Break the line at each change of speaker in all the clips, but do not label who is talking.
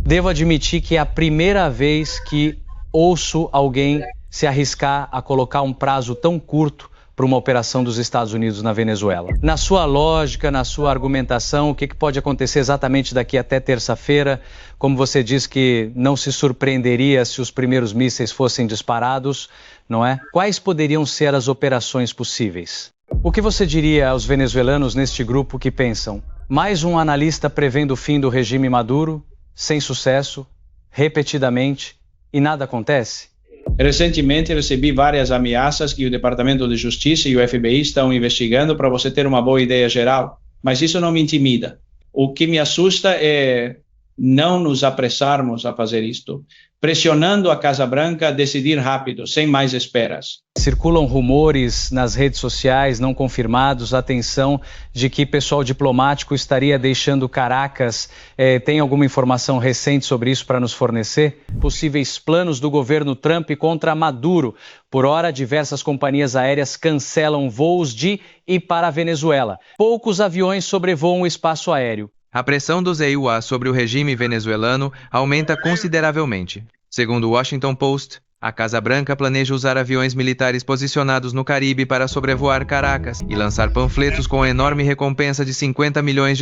Devo admitir que é a primeira vez que ouço alguém se arriscar a colocar um prazo tão curto para uma operação dos Estados Unidos na Venezuela. Na sua lógica, na sua argumentação, o que pode acontecer exatamente daqui até terça-feira? Como você diz que não se surpreenderia se os primeiros mísseis fossem disparados, não é? Quais poderiam ser as operações possíveis? O que você diria aos venezuelanos neste grupo que pensam: mais um analista prevendo o fim do regime Maduro, sem sucesso, repetidamente, e nada acontece?
Recentemente recebi várias ameaças que o Departamento de Justiça e o FBI estão investigando para você ter uma boa ideia geral, mas isso não me intimida. O que me assusta é não nos apressarmos a fazer isto, pressionando a Casa Branca a decidir rápido, sem mais esperas.
Circulam rumores nas redes sociais não confirmados, atenção, de que pessoal diplomático estaria deixando Caracas. Tem alguma informação recente sobre isso para nos fornecer? Possíveis planos do governo Trump contra Maduro. Por hora, diversas companhias aéreas cancelam voos de e para a Venezuela. Poucos aviões sobrevoam o espaço aéreo.
A pressão dos EUA sobre o regime venezuelano aumenta consideravelmente. Segundo o Washington Post, a Casa Branca planeja usar aviões militares posicionados no Caribe para sobrevoar Caracas e lançar panfletos com enorme recompensa de $50 milhões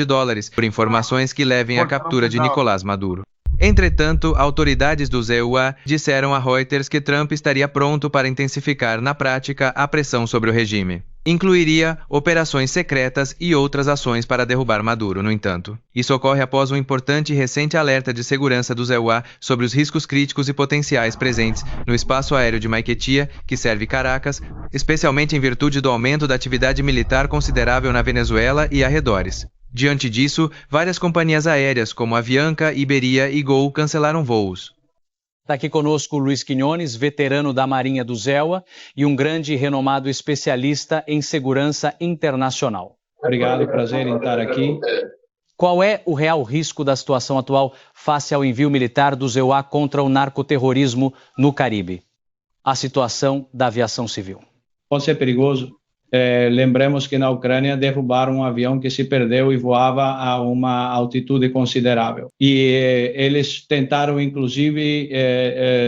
por informações que levem à captura de Nicolás Maduro. Entretanto, autoridades dos EUA disseram a Reuters que Trump estaria pronto para intensificar na prática a pressão sobre o regime. Incluiria operações secretas e outras ações para derrubar Maduro, no entanto. Isso ocorre após um importante e recente alerta de segurança dos EUA sobre os riscos críticos e potenciais presentes no espaço aéreo de Maiquetía, que serve Caracas, especialmente em virtude do aumento da atividade militar considerável na Venezuela e arredores. Diante disso, várias companhias aéreas como Avianca, Iberia e Gol cancelaram voos.
Está aqui conosco o Luiz Quiñones, veterano da Marinha do EUA e um grande e renomado especialista em segurança internacional.
Obrigado, prazer em estar aqui.
Qual é o real risco da situação atual face ao envio militar do EUA contra o narcoterrorismo no Caribe? A situação da aviação civil.
Pode ser perigoso. Lembremos que na Ucrânia derrubaram um avião que se perdeu e voava a uma altitude considerável. E eles tentaram, inclusive,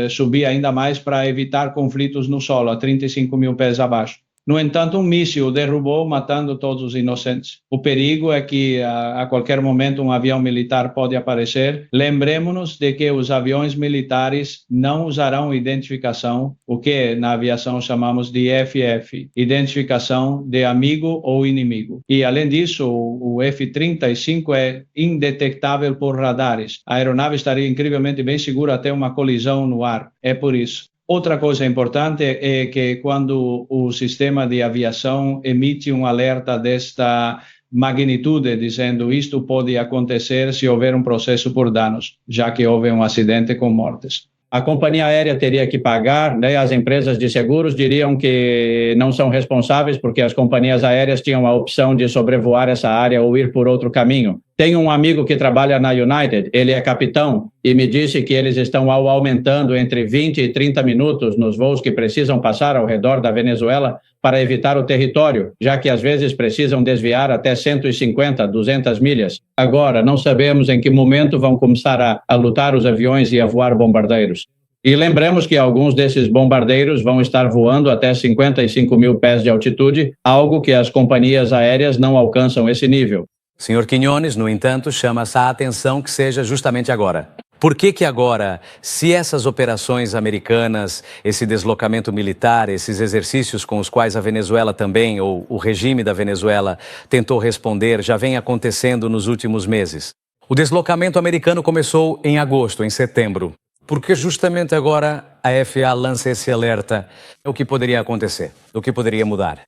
subir ainda mais para evitar conflitos no solo, a 35 mil pés abaixo. No entanto, um míssil derrubou, matando todos os inocentes. O perigo é que a qualquer momento um avião militar pode aparecer. Lembremos-nos de que os aviões militares não usarão identificação, o que na aviação chamamos de IFF, identificação de amigo ou inimigo. E além disso, o F-35 é indetectável por radares. A aeronave estaria incrivelmente bem segura até uma colisão no ar. É por isso. Outra coisa importante é que quando o sistema de aviação emite um alerta desta magnitude, dizendo isto pode acontecer se houver um processo por danos, já que houve um acidente com mortes. A companhia aérea teria que pagar, né? As empresas de seguros diriam que não são responsáveis porque as companhias aéreas tinham a opção de sobrevoar essa área ou ir por outro caminho. Tenho um amigo que trabalha na United, ele é capitão, e me disse que eles estão aumentando entre 20 e 30 minutos nos voos que precisam passar ao redor da Venezuela para evitar o território, já que às vezes precisam desviar até 150, 200 milhas. Agora, não sabemos em que momento vão começar a lutar os aviões e a voar bombardeiros. E lembremos que alguns desses bombardeiros vão estar voando até 55 mil pés de altitude, algo que as companhias aéreas não alcançam esse nível.
Senhor Quiñones, no entanto, chama a atenção que seja justamente agora. Por que agora, se essas operações americanas, esse deslocamento militar, esses exercícios com os quais a Venezuela também, ou o regime da Venezuela, tentou responder, já vem acontecendo nos últimos meses? O deslocamento americano começou em agosto, em setembro. Por que justamente agora a FAA lança esse alerta? O que poderia acontecer? O que poderia mudar?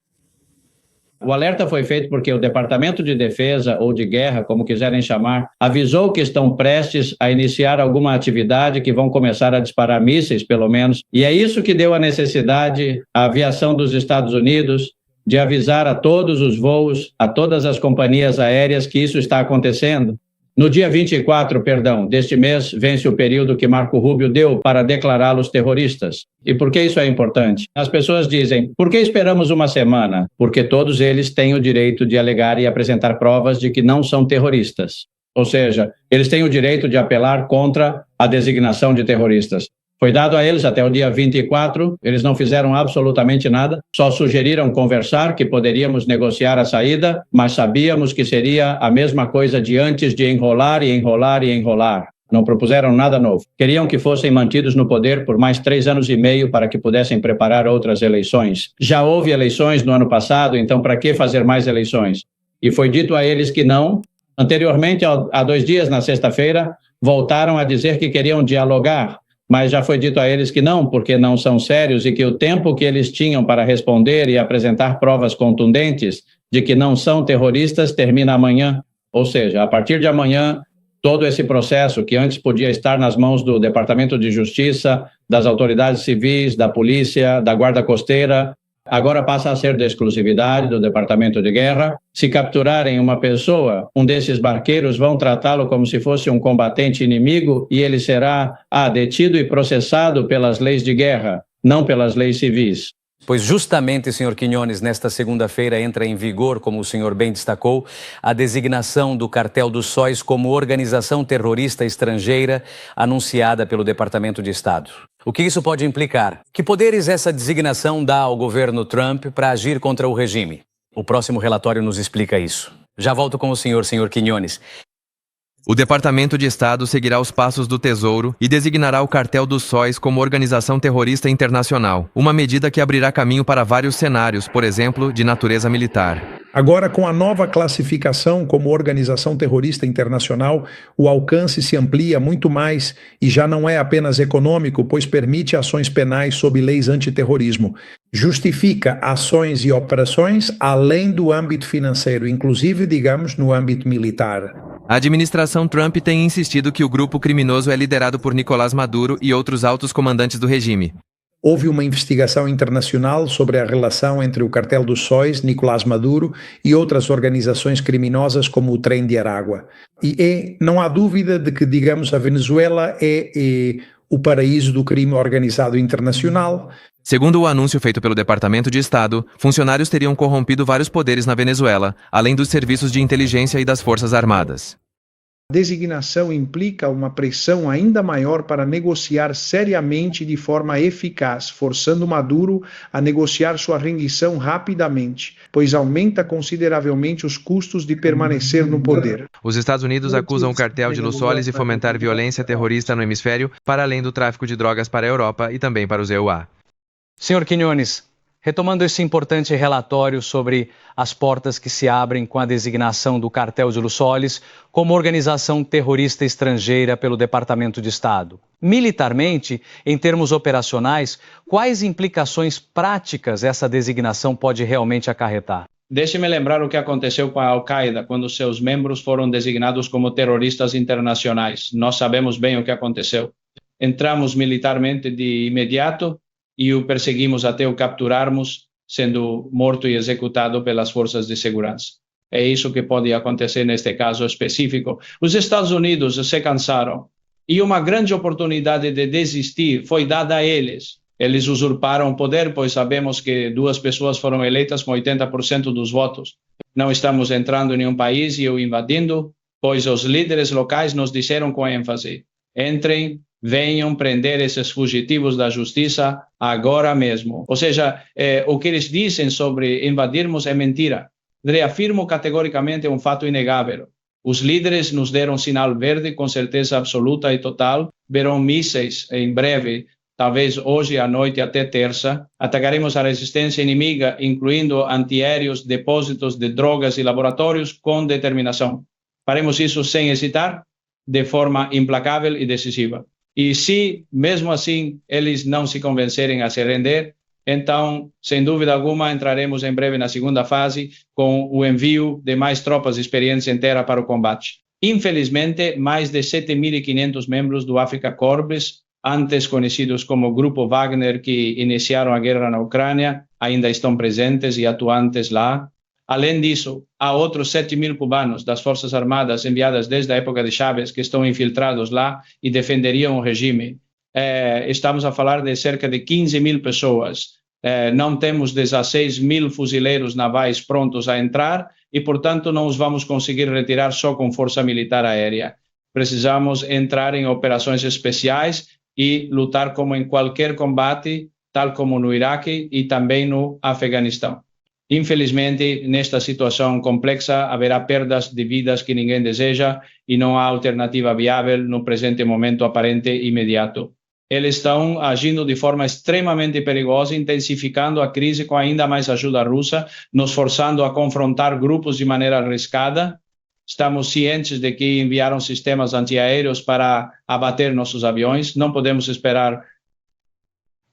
O alerta foi feito porque o Departamento de Defesa, ou de Guerra, como quiserem chamar, avisou que estão prestes a iniciar alguma atividade que vão começar a disparar mísseis, pelo menos. E é isso que deu a necessidade à aviação dos Estados Unidos de avisar a todos os voos, a todas as companhias aéreas que isso está acontecendo. No dia 24, deste mês, vence o período que Marco Rubio deu para declará-los terroristas. E por que isso é importante? As pessoas dizem, por que esperamos uma semana? Porque todos eles têm o direito de alegar e apresentar provas de que não são terroristas. Ou seja, eles têm o direito de apelar contra a designação de terroristas. Foi dado a eles até o dia 24, eles não fizeram absolutamente nada, só sugeriram conversar, que poderíamos negociar a saída, mas sabíamos que seria a mesma coisa de antes, de enrolar e enrolar e enrolar. Não propuseram nada novo. Queriam que fossem mantidos no poder por mais 3 anos e meio para que pudessem preparar outras eleições. Já houve eleições no ano passado, então para que fazer mais eleições? E foi dito a eles que não. Anteriormente, há 2 dias, na sexta-feira, voltaram a dizer que queriam dialogar, mas já foi dito a eles que não, porque não são sérios e que o tempo que eles tinham para responder e apresentar provas contundentes de que não são terroristas termina amanhã. Ou seja, a partir de amanhã, todo esse processo que antes podia estar nas mãos do Departamento de Justiça, das autoridades civis, da polícia, da Guarda Costeira, agora passa a ser de exclusividade do Departamento de Guerra. Se capturarem uma pessoa, um desses barqueiros vão tratá-lo como se fosse um combatente inimigo e ele será detido e processado pelas leis de guerra, não pelas leis civis.
Pois justamente, senhor Quiñones, nesta segunda-feira entra em vigor, como o senhor bem destacou, a designação do Cartel dos Sóis como organização terrorista estrangeira anunciada pelo Departamento de Estado. O que isso pode implicar? Que poderes essa designação dá ao governo Trump para agir contra o regime? O próximo relatório nos explica isso. Já volto com o senhor Quiñones.
O Departamento de Estado seguirá os passos do Tesouro e designará o Cartel dos Sóis como organização terrorista internacional, uma medida que abrirá caminho para vários cenários, por exemplo, de natureza militar.
Agora, com a nova classificação como organização terrorista internacional, o alcance se amplia muito mais e já não é apenas econômico, pois permite ações penais sob leis antiterrorismo. Justifica ações e operações além do âmbito financeiro, inclusive, digamos, no âmbito militar.
A administração Trump tem insistido que o grupo criminoso é liderado por Nicolás Maduro e outros altos comandantes do regime.
Houve uma investigação internacional sobre a relação entre o Cartel dos Sóis, Nicolás Maduro e outras organizações criminosas como o Tren de Aragua. E não há dúvida de que, digamos, a Venezuela é o paraíso do crime organizado internacional.
Segundo o anúncio feito pelo Departamento de Estado, funcionários teriam corrompido vários poderes na Venezuela, além dos serviços de inteligência e das Forças Armadas.
A designação implica uma pressão ainda maior para negociar seriamente de forma eficaz, forçando Maduro a negociar sua rendição rapidamente, pois aumenta consideravelmente os custos de permanecer no poder.
Os Estados Unidos acusam o cartel de Los Soles de fomentar violência terrorista no hemisfério, para além do tráfico de drogas para a Europa e também para os EUA.
Senhor Quiñones, retomando esse importante relatório sobre as portas que se abrem com a designação do Cartel de Los Soles como organização terrorista estrangeira pelo Departamento de Estado. Militarmente, em termos operacionais, quais implicações práticas essa designação pode realmente acarretar?
Deixe-me lembrar o que aconteceu com a Al-Qaeda quando seus membros foram designados como terroristas internacionais. Nós sabemos bem o que aconteceu. Entramos militarmente de imediato e o perseguimos até o capturarmos, sendo morto e executado pelas forças de segurança. É isso que pode acontecer neste caso específico. Os Estados Unidos se cansaram e uma grande oportunidade de desistir foi dada a eles. Eles usurparam o poder, pois sabemos que 2 pessoas foram eleitas com 80% dos votos. Não estamos entrando em nenhum país e o invadindo, pois os líderes locais nos disseram com ênfase: entrem, venham prender esses fugitivos da justiça agora mesmo. Ou seja, o que eles dizem sobre invadirmos é mentira. Reafirmo categoricamente um fato inegável. Os líderes nos deram sinal verde com certeza absoluta e total. Verão mísseis em breve, talvez hoje à noite até terça. Atacaremos a resistência inimiga, incluindo antiaéreos, depósitos de drogas e laboratórios, com determinação. Faremos isso sem hesitar, de forma implacável e decisiva. E se, mesmo assim, eles não se convencerem a se render, então, sem dúvida alguma, entraremos em breve na segunda fase com o envio de mais tropas de experiência inteira para o combate. Infelizmente, mais de 7.500 membros do Afrika Korps, antes conhecidos como Grupo Wagner, que iniciaram a guerra na Ucrânia, ainda estão presentes e atuantes lá. Além disso, há outros 7.000 cubanos das Forças Armadas enviadas desde a época de Chávez que estão infiltrados lá e defenderiam o regime. Estamos a falar de cerca de 15.000 pessoas. Não temos 16.000 fuzileiros navais prontos a entrar, e, portanto, não os vamos conseguir retirar só com força militar aérea. Precisamos entrar em operações especiais e lutar como em qualquer combate, tal como no Iraque e também no Afeganistão. Infelizmente, nesta situação complexa, haverá perdas de vidas que ninguém deseja e não há alternativa viável no presente momento aparente e imediato. Eles estão agindo de forma extremamente perigosa, intensificando a crise com ainda mais ajuda russa, nos forçando a confrontar grupos de maneira arriscada. Estamos cientes de que enviaram sistemas antiaéreos para abater nossos aviões. Não podemos esperar.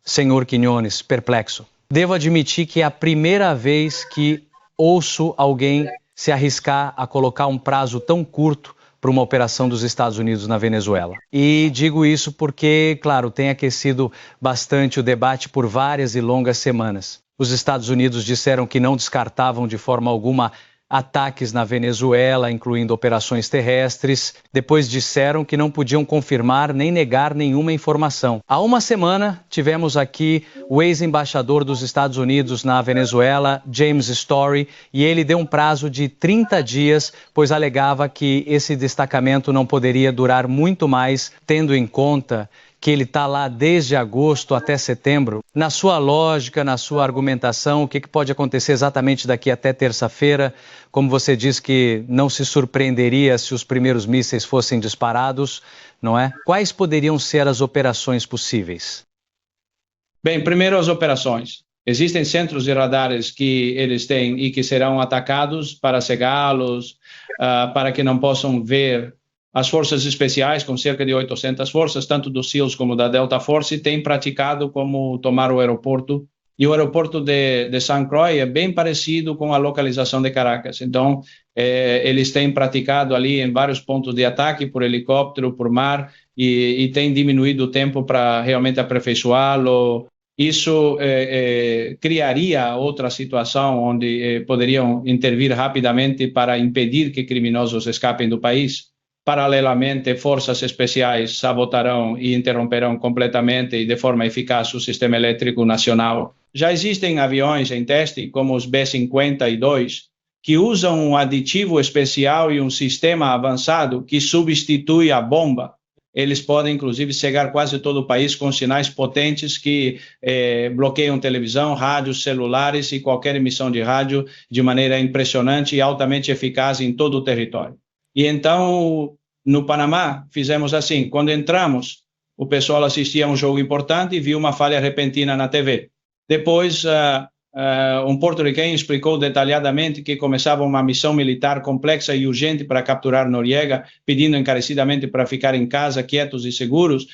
Senhor Quiñones, perplexo. Devo admitir que é a primeira vez que ouço alguém se arriscar a colocar um prazo tão curto para uma operação dos Estados Unidos na Venezuela. E digo isso porque, claro, tem aquecido bastante o debate por várias e longas semanas. Os Estados Unidos disseram que não descartavam de forma alguma ataques na Venezuela, incluindo operações terrestres. Depois disseram que não podiam confirmar nem negar nenhuma informação. Há uma semana, tivemos aqui o ex-embaixador dos Estados Unidos na Venezuela, James Story, e ele deu um prazo de 30 dias, pois alegava que esse destacamento não poderia durar muito mais, tendo em conta que ele está lá desde agosto até setembro. Na sua lógica, na sua argumentação, o que pode acontecer exatamente daqui até terça-feira? Como você diz que não se surpreenderia se os primeiros mísseis fossem disparados, não é? Quais poderiam ser as operações possíveis?
Bem, primeiro as operações. Existem centros de radares que eles têm e que serão atacados para cegá-los, para que não possam ver. As forças especiais, com cerca de 800 forças, tanto dos SEALs como da Delta Force, têm praticado como tomar o aeroporto. E o aeroporto de San Croix é bem parecido com a localização de Caracas. Então, eles têm praticado ali em vários pontos de ataque, por helicóptero, por mar, e têm diminuído o tempo para realmente aperfeiçoá-lo. Isso criaria outra situação onde poderiam intervir rapidamente para impedir que criminosos escapem do país. Paralelamente, forças especiais sabotarão e interromperão completamente e de forma eficaz o sistema elétrico nacional. Já existem aviões em teste, como os B-52, que usam um aditivo especial e um sistema avançado que substitui a bomba. Eles podem, inclusive, cegar quase todo o país com sinais potentes que bloqueiam televisão, rádios, celulares e qualquer emissão de rádio de maneira impressionante e altamente eficaz em todo o território. E então, no Panamá, fizemos assim. Quando entramos, o pessoal assistia a um jogo importante e viu uma falha repentina na TV. Depois, um porto-riquenho explicou detalhadamente que começava uma missão militar complexa e urgente para capturar Noriega, pedindo encarecidamente para ficar em casa, quietos e seguros,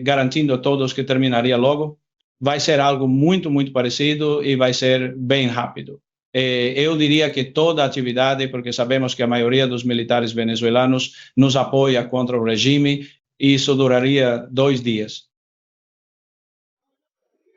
garantindo a todos que terminaria logo. Vai ser algo muito, muito parecido e vai ser bem rápido. Eu diria que toda a atividade, porque sabemos que a maioria dos militares venezuelanos nos apoia contra o regime, e isso duraria 2 dias.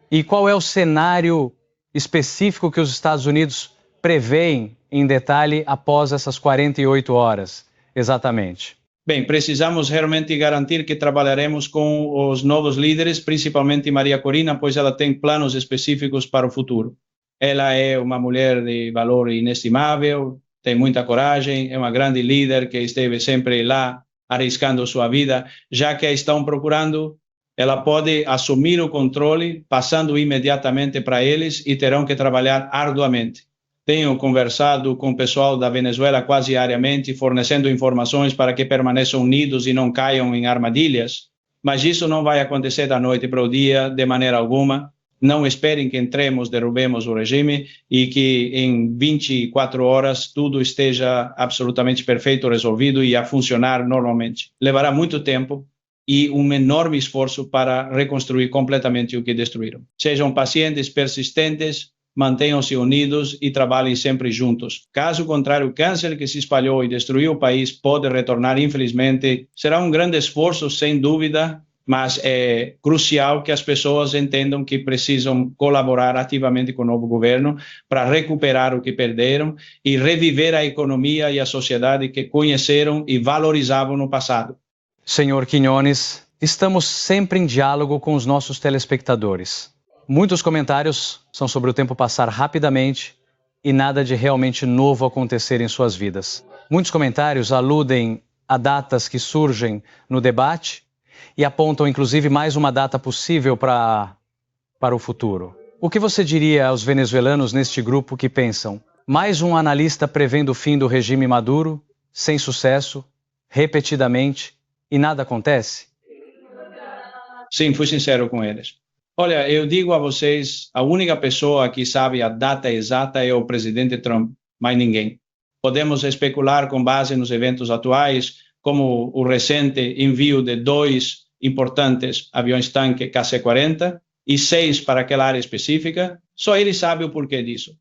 E qual é o cenário específico que os Estados Unidos prevêem em detalhe após essas 48 horas, exatamente?
Bem, precisamos realmente garantir que trabalharemos com os novos líderes, principalmente Maria Corina, pois ela tem planos específicos para o futuro. Ela é uma mulher de valor inestimável, tem muita coragem, é uma grande líder que esteve sempre lá arriscando sua vida. Já que a estão procurando, ela pode assumir o controle, passando imediatamente para eles e terão que trabalhar arduamente. Tenho conversado com o pessoal da Venezuela quase diariamente, fornecendo informações para que permaneçam unidos e não caiam em armadilhas. Mas isso não vai acontecer da noite para o dia, de maneira alguma. Não esperem que entremos, derrubemos o regime e que em 24 horas tudo esteja absolutamente perfeito, resolvido e a funcionar normalmente. Levará muito tempo e um enorme esforço para reconstruir completamente o que destruíram. Sejam pacientes, persistentes, mantenham-se unidos e trabalhem sempre juntos. Caso contrário, o câncer que se espalhou e destruiu o país pode retornar, infelizmente. Será um grande esforço, sem dúvida, mas é crucial que as pessoas entendam que precisam colaborar ativamente com o novo governo para recuperar o que perderam e reviver a economia e a sociedade que conheceram e valorizavam no passado.
Senhor Quiñones, estamos sempre em diálogo com os nossos telespectadores. Muitos comentários são sobre o tempo passar rapidamente e nada de realmente novo acontecer em suas vidas. Muitos comentários aludem a datas que surgem no debate e apontam inclusive mais uma data possível para o futuro. O que você diria aos venezuelanos neste grupo que pensam: mais um analista prevendo o fim do regime Maduro, sem sucesso, repetidamente, e nada acontece?
Sim, fui sincero com eles. Olha, eu digo a vocês, a única pessoa que sabe a data exata é o presidente Trump, mais ninguém. Podemos especular com base nos eventos atuais, como o recente envio de 2 importantes aviões-tanque KC-40 e 6 para aquela área específica. Só ele sabe o porquê disso.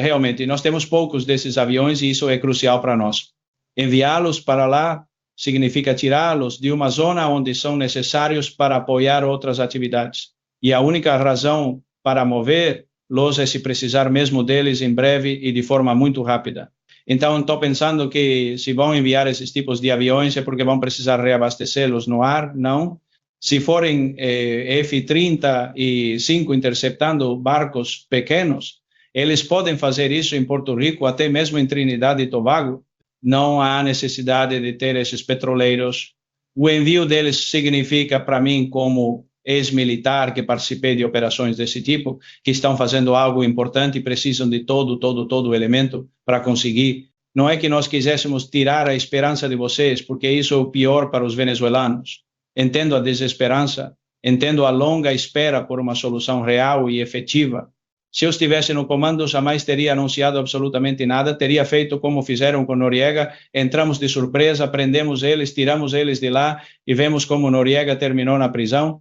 Realmente, nós temos poucos desses aviões e isso é crucial para nós. Enviá-los para lá significa tirá-los de uma zona onde são necessários para apoiar outras atividades. E a única razão para mover-los é se precisar mesmo deles em breve e de forma muito rápida. Então, estou pensando que se vão enviar esses tipos de aviões é porque vão precisar reabastecê-los no ar, não. Se forem F-35 interceptando barcos pequenos, eles podem fazer isso em Porto Rico, até mesmo em Trinidad e Tobago. Não há necessidade de ter esses petroleiros. O envio deles significa, para mim, como ex-militar que participei de operações desse tipo, que estão fazendo algo importante e precisam de todo o elemento para conseguir. Não é que nós quiséssemos tirar a esperança de vocês, porque isso é o pior para os venezuelanos. Entendo a desesperança, entendo a longa espera por uma solução real e efetiva. Se eu estivesse no comando, jamais teria anunciado absolutamente nada, teria feito como fizeram com Noriega, entramos de surpresa, prendemos eles, tiramos eles de lá e vemos como Noriega terminou na prisão.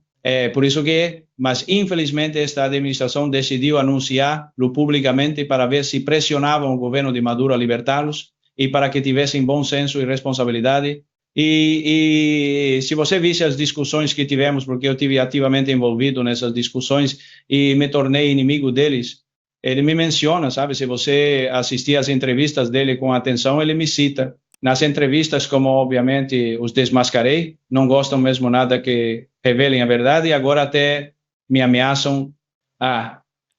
Por isso que, mas infelizmente esta administração decidiu anunciá-lo publicamente para ver se pressionavam o governo de Maduro a libertá-los e para que tivessem bom senso e responsabilidade. E se você visse as discussões que tivemos, porque eu tive ativamente envolvido nessas discussões e me tornei inimigo deles, ele me menciona, sabe? Se você assistir às entrevistas dele com atenção, ele me cita. Nas entrevistas, como obviamente os desmascarei, não gostam mesmo nada que revelem a verdade e agora até me ameaçam.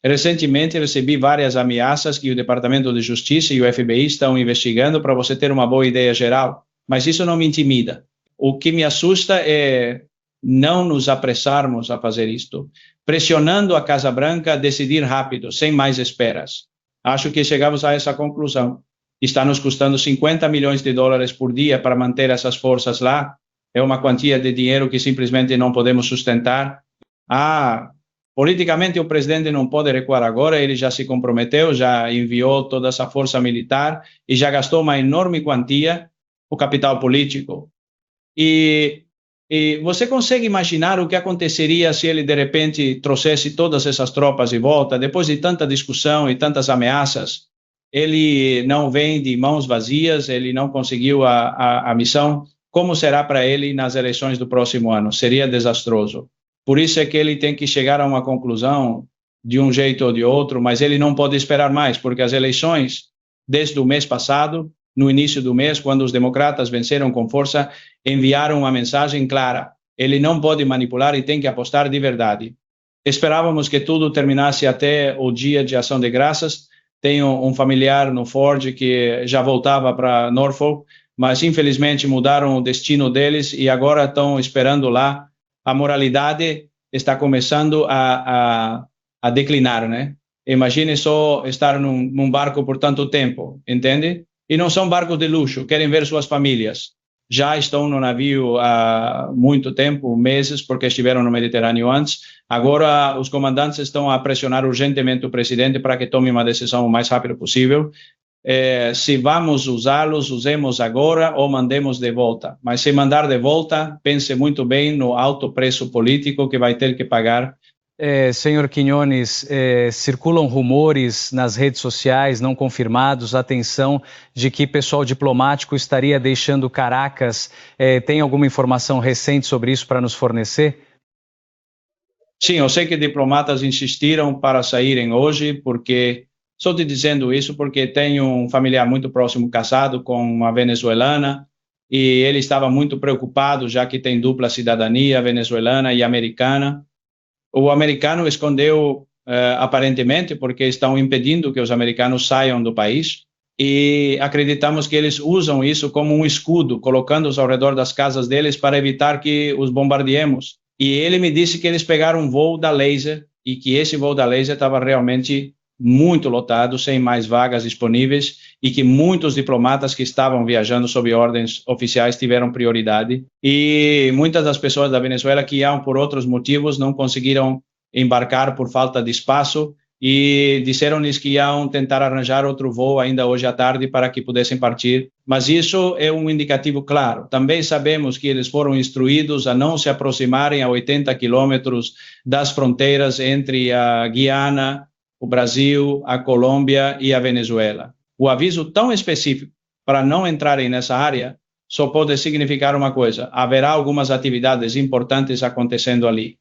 Recentemente recebi várias ameaças que o Departamento de Justiça e o FBI estão investigando para você ter uma boa ideia geral. Mas isso não me intimida. O que me assusta é não nos apressarmos a fazer isto, pressionando a Casa Branca a decidir rápido, sem mais esperas. Acho que chegamos a essa conclusão. Está nos custando $50 milhões por dia para manter essas forças lá. É uma quantia de dinheiro que simplesmente não podemos sustentar. Politicamente o presidente não pode recuar agora, ele já se comprometeu, já enviou toda essa força militar e já gastou uma enorme quantia, o capital político. E você consegue imaginar o que aconteceria se ele de repente trouxesse todas essas tropas de volta, depois de tanta discussão e tantas ameaças? Ele não vem de mãos vazias, ele não conseguiu a missão. Como será para ele nas eleições do próximo ano? Seria desastroso. Por isso é que ele tem que chegar a uma conclusão de um jeito ou de outro, mas ele não pode esperar mais, porque as eleições, desde o mês passado, no início do mês, quando os democratas venceram com força, enviaram uma mensagem clara. Ele não pode manipular e tem que apostar de verdade. Esperávamos que tudo terminasse até o dia de Ação de Graças. Tenho um familiar no Ford que já voltava para Norfolk, mas infelizmente mudaram o destino deles e agora estão esperando lá. A moralidade está começando a declinar, né? Imagine só estar num barco por tanto tempo, entende? E não são barcos de luxo, querem ver suas famílias. Já estão no navio há muito tempo, meses, porque estiveram no Mediterrâneo antes. Agora, os comandantes estão a pressionar urgentemente o presidente para que tome uma decisão o mais rápido possível. Se vamos usá-los, usemos agora ou mandemos de volta. Mas se mandar de volta, pense muito bem no alto preço político que vai ter que pagar.
Senhor Quiñones, circulam rumores nas redes sociais não confirmados, atenção, de que pessoal diplomático estaria deixando Caracas. Tem alguma informação recente sobre isso para nos fornecer?
Sim, eu sei que diplomatas insistiram para saírem hoje, porque estou te dizendo isso porque tenho um familiar muito próximo casado com uma venezuelana e ele estava muito preocupado, já que tem dupla cidadania venezuelana e americana. O americano escondeu aparentemente, porque estão impedindo que os americanos saiam do país. E acreditamos que eles usam isso como um escudo, colocando-os ao redor das casas deles para evitar que os bombardeemos. E ele me disse que eles pegaram um voo da Laser e que esse voo da Laser estava realmente muito lotado, sem mais vagas disponíveis, e que muitos diplomatas que estavam viajando sob ordens oficiais tiveram prioridade. E muitas das pessoas da Venezuela que iam por outros motivos não conseguiram embarcar por falta de espaço, e disseram-lhes que iam tentar arranjar outro voo ainda hoje à tarde para que pudessem partir, mas isso é um indicativo claro. Também sabemos que eles foram instruídos a não se aproximarem a 80 quilômetros das fronteiras entre a Guiana, o Brasil, a Colômbia e a Venezuela. O aviso tão específico para não entrarem nessa área só pode significar uma coisa: haverá algumas atividades importantes acontecendo ali.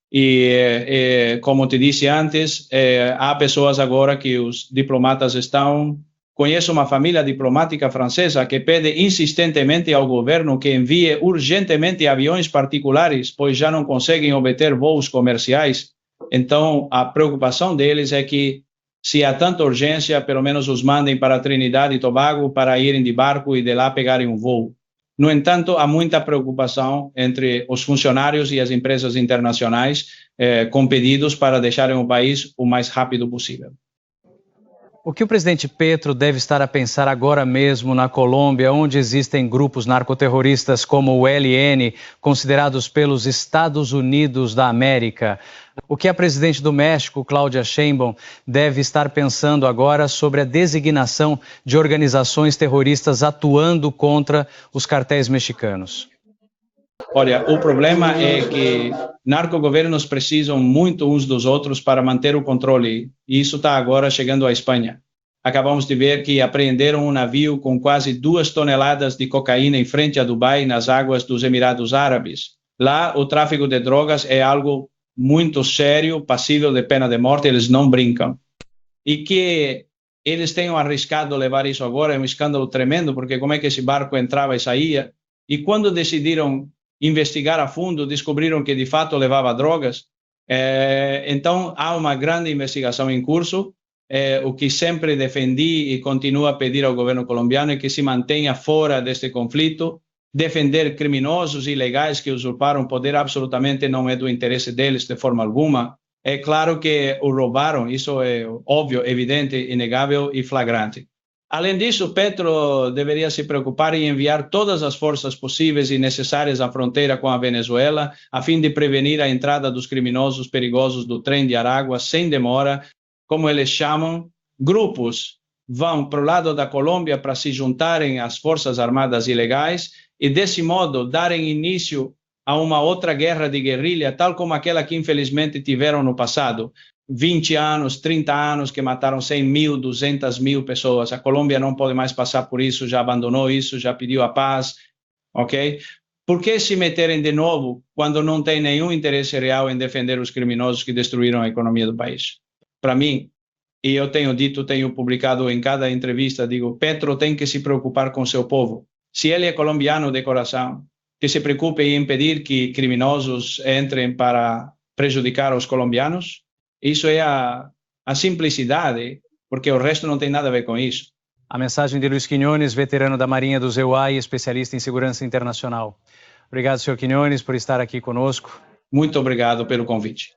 E como te disse antes, há pessoas agora que os diplomatas estão... Conheço uma família diplomática francesa que pede insistentemente ao governo que envie urgentemente aviões particulares, pois já não conseguem obter voos comerciais. Então, a preocupação deles é que, se há tanta urgência, pelo menos os mandem para Trinidad e Tobago para irem de barco e de lá pegarem um voo. No entanto, há muita preocupação entre os funcionários e as empresas internacionais com pedidos para deixarem o país o mais rápido possível.
O que o presidente Petro deve estar a pensar agora mesmo na Colômbia, onde existem grupos narcoterroristas como o ELN, considerados pelos Estados Unidos da América? O que a presidente do México, Claudia Sheinbaum, deve estar pensando agora sobre a designação de organizações terroristas atuando contra os cartéis mexicanos?
Olha, o problema é que narcogovernos precisam muito uns dos outros para manter o controle, e isso está agora chegando à Espanha. Acabamos de ver que apreenderam um navio com quase 2 toneladas de cocaína em frente a Dubai, nas águas dos Emirados Árabes. Lá, o tráfico de drogas é algo muito sério, passível de pena de morte, eles não brincam. E que eles tenham arriscado levar isso agora é um escândalo tremendo, porque como é que esse barco entrava e saía? E quando decidiram investigar a fundo, descobriram que de fato levava drogas. Então, há uma grande investigação em curso. O que sempre defendi e continuo a pedir ao governo colombiano é que se mantenha fora deste conflito. Defender criminosos ilegais que usurparam poder absolutamente não é do interesse deles de forma alguma. É claro que o roubaram, isso é óbvio, evidente, inegável e flagrante. Além disso, Petro deveria se preocupar em enviar todas as forças possíveis e necessárias à fronteira com a Venezuela, a fim de prevenir a entrada dos criminosos perigosos do trem de Aragua sem demora. Como eles chamam, grupos vão para o lado da Colômbia para se juntarem às forças armadas ilegais e, desse modo, darem início a uma outra guerra de guerrilha, tal como aquela que infelizmente tiveram no passado. 20 anos, 30 anos que mataram 100 mil, 200 mil pessoas. A Colômbia não pode mais passar por isso, já abandonou isso, já pediu a paz, ok? Por que se meterem de novo quando não tem nenhum interesse real em defender os criminosos que destruíram a economia do país? Para mim, e eu tenho dito, tenho publicado em cada entrevista, digo, Petro tem que se preocupar com seu povo. Se ele é colombiano de coração, que se preocupe em impedir que criminosos entrem para prejudicar os colombianos. Isso é a simplicidade, porque o resto não tem nada a ver com isso.
A mensagem de Luiz Quiñones, veterano da Marinha do EUA e especialista em segurança internacional. Obrigado, senhor Quiñones, por estar aqui conosco.
Muito obrigado pelo convite.